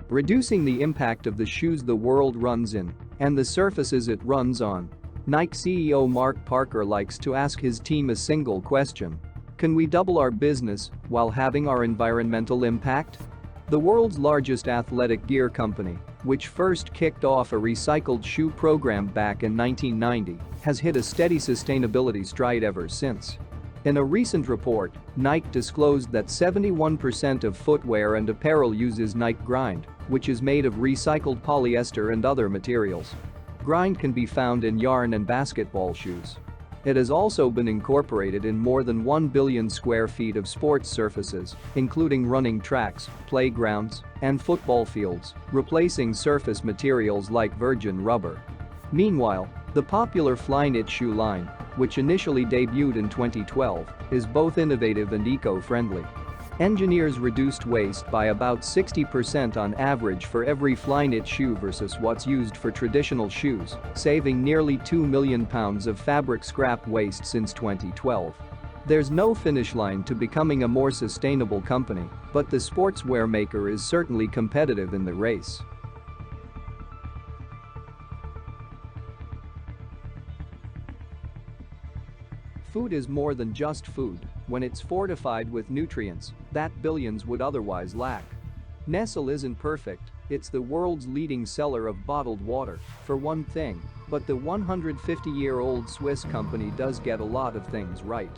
reducing the impact of the shoes the world runs in and the surfaces it runs on. Nike CEO Mark Parker likes to ask his team a single question: can we double our business while having our environmental impact? The world's largest athletic gear company, which first kicked off a recycled shoe program back in 1990, has hit a steady sustainability stride ever since. In a recent report, Nike disclosed that 71% of footwear and apparel uses Nike Grind, which is made of recycled polyester and other materials. Grind can be found in yarn and basketball shoes. It has also been incorporated in more than 1 billion square feet of sports surfaces, including running tracks, playgrounds, and football fields, replacing surface materials like virgin rubber. Meanwhile, the popular Flyknit shoe line, which initially debuted in 2012, is both innovative and eco-friendly. Engineers reduced waste by about 60% on average for every Flyknit shoe versus what's used for traditional shoes, saving nearly 2 million pounds of fabric scrap waste since 2012. There's no finish line to becoming a more sustainable company, but the sportswear maker is certainly competitive in the race. Food is more than just food when it's fortified with nutrients that billions would otherwise lack. Nestle isn't perfect, it's the world's leading seller of bottled water, for one thing, but the 150-year-old Swiss company does get a lot of things right.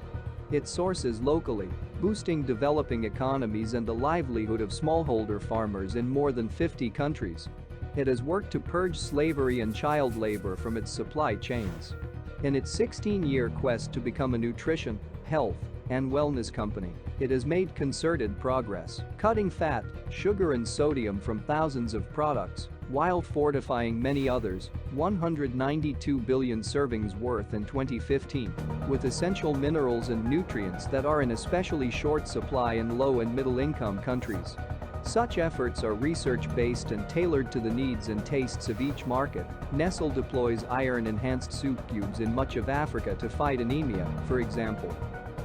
It sources locally, boosting developing economies and the livelihood of smallholder farmers in more than 50 countries. It has worked to purge slavery and child labor from its supply chains. In its 16-year quest to become a nutrition, health, and wellness company, it has made concerted progress, cutting fat, sugar and sodium from thousands of products, while fortifying many others, 192 billion servings worth in 2015, with essential minerals and nutrients that are in especially short supply in low and middle-income countries. Such efforts are research-based and tailored to the needs and tastes of each market. Nestle deploys iron-enhanced soup cubes in much of Africa to fight anemia, for example.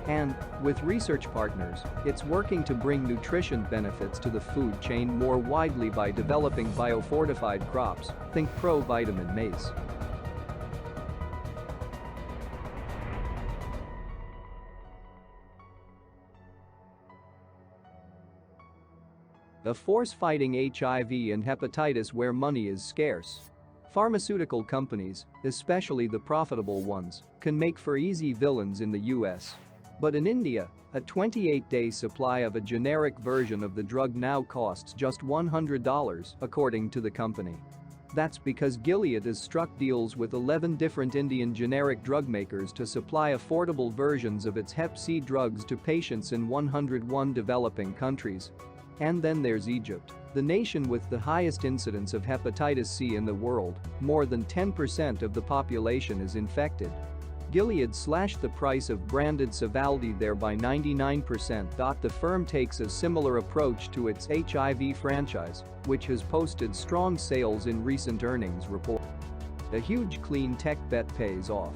And, with research partners, it's working to bring nutrition benefits to the food chain more widely by developing biofortified crops, think pro-vitamin maize. A force fighting HIV and hepatitis where money is scarce. Pharmaceutical companies, especially the profitable ones, can make for easy villains in the US. But in India, a 28-day supply of a generic version of the drug now costs just $100, according to the company. That's because Gilead has struck deals with 11 different Indian generic drug makers to supply affordable versions of its Hep C drugs to patients in 101 developing countries. And then there's Egypt, the nation with the highest incidence of hepatitis C in the world. More than 10% of the population is infected. Gilead slashed the price of branded Sovaldi there by 99%. The firm takes a similar approach to its HIV franchise, which has posted strong sales in recent earnings report. A huge clean tech bet pays off.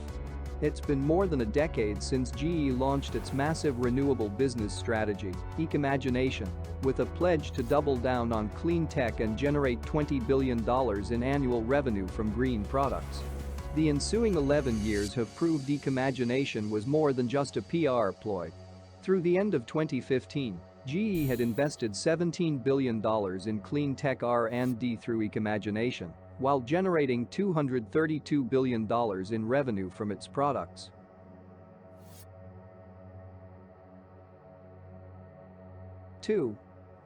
It's been more than a decade since GE launched its massive renewable business strategy, Ecomagine, with a pledge to double down on clean tech and generate $20 billion in annual revenue from green products. The ensuing 11 years have proved Ecomagine was more than just a PR ploy. Through the end of 2015, GE had invested $17 billion in clean tech R&D through Ecomagine, while generating $232 billion in revenue from its products. 2.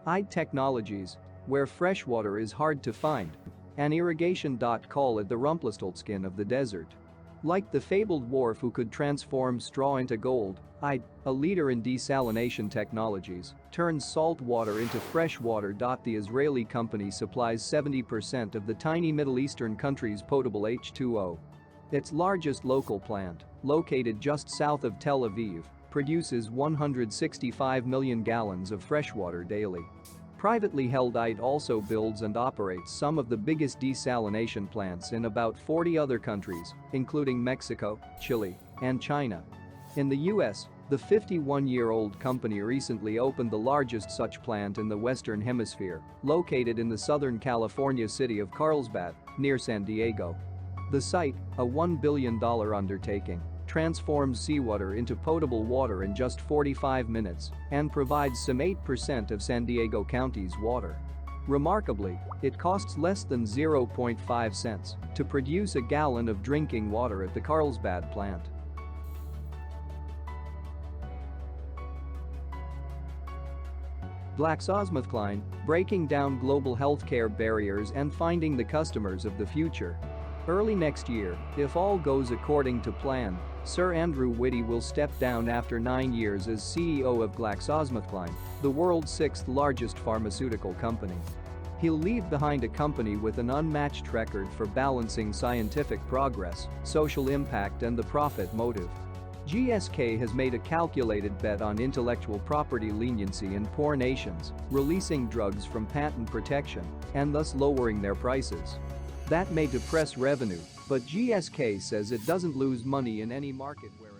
Ide Technologies, where freshwater is hard to find. And irrigation. Call it the Rumpelstiltskin of the desert. Like the fabled dwarf who could transform straw into gold, Ide, a leader in desalination technologies, turns salt water into fresh water. The Israeli company supplies 70% of the tiny Middle Eastern country's potable H2O. Its largest local plant, located just south of Tel Aviv, produces 165 million gallons of freshwater daily. Privately held Ide also builds and operates some of the biggest desalination plants in about 40 other countries, including Mexico, Chile, and China. In the US, The 51-year-old company recently opened the largest such plant in the Western Hemisphere, located in the Southern California city of Carlsbad, near San Diego. The site, a $1 billion undertaking, transforms seawater into potable water in just 45 minutes and provides some 8% of San Diego County's water. Remarkably, it costs less than 0.5 cents to produce a gallon of drinking water at the Carlsbad plant. GlaxoSmithKline, breaking down global healthcare barriers and finding the customers of the future. Early next year, if all goes according to plan, Sir Andrew Whitty will step down after 9 years as CEO of GlaxoSmithKline, the world's sixth-largest pharmaceutical company. He'll leave behind a company with an unmatched record for balancing scientific progress, social impact and the profit motive. GSK has made a calculated bet on intellectual property leniency in poor nations, releasing drugs from patent protection and thus lowering their prices. That may depress revenue, but GSK says it doesn't lose money in any market where